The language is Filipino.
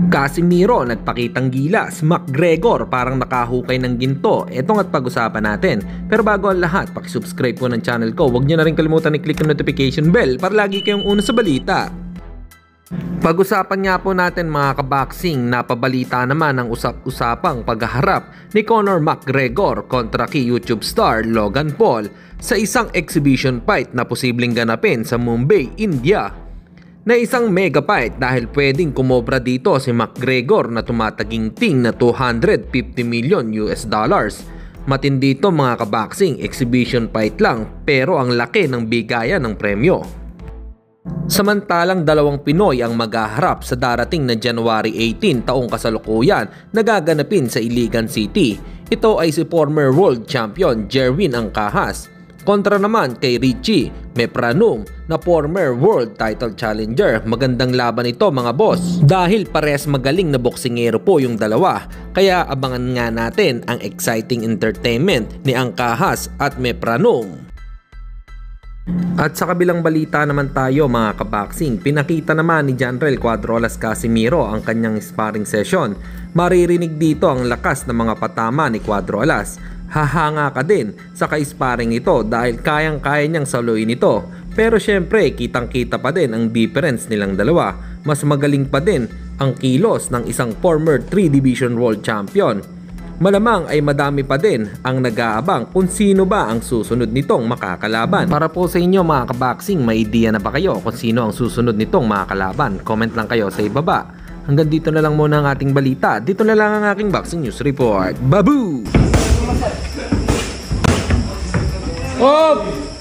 Casimiro nagpakitang gilas, McGregor parang nakahukay ng ginto. Etong at pag-usapan natin. Pero bago ang lahat, pakisubscribe po ng channel ko. Huwag nyo na rin kalimutan i-click ang notification bell para lagi kayong una sa balita. Pag-usapan nga po natin mga kaboxing, napabalita naman ang usap-usapang paghaharap ni Conor McGregor kontra kay YouTube star Logan Paul sa isang exhibition fight na posibleng ganapin sa Mumbai, India. Na isang mega fight dahil pwedeng kumobra dito si McGregor na tumataginting na $250 million. Matindi ito mga kaboxing, exhibition fight lang pero ang laki ng bigayan ng premyo. Samantalang dalawang Pinoy ang maghaharap sa darating na January 18 taong kasalukuyan na gaganapin sa Iligan City. Ito ay si former world champion Jerwin Angcahas kontra naman kay Richie Mepranum na former world title challenger. Magandang laban ito mga boss dahil parehas magaling na boksingero po yung dalawa, kaya abangan nga natin ang exciting entertainment ni Angcahas at Mepranum. At sa kabilang balita naman tayo mga kaboxing, pinakita naman ni Janrel Cuadrolas Casimiro ang kanyang sparring session. Maririnig dito ang lakas ng mga patama ni Cuadrolas. Hahanga ka din sa ka-sparring ito dahil kayang-kaya niyang saluin ito. Pero syempre kitang-kita pa din ang difference nilang dalawa. Mas magaling pa din ang kilos ng isang former 3 Division World Champion. Malamang ay madami pa din ang nag-aabang kung sino ba ang susunod nitong makakalaban. Para po sa inyo mga kaboxing, may idea na ba kayo kung sino ang susunod nitong makakalaban? Comment lang kayo sa ibaba. Hanggang dito na lang muna ang ating balita. Dito na lang ang aking Boxing News Report. Babu! Oh!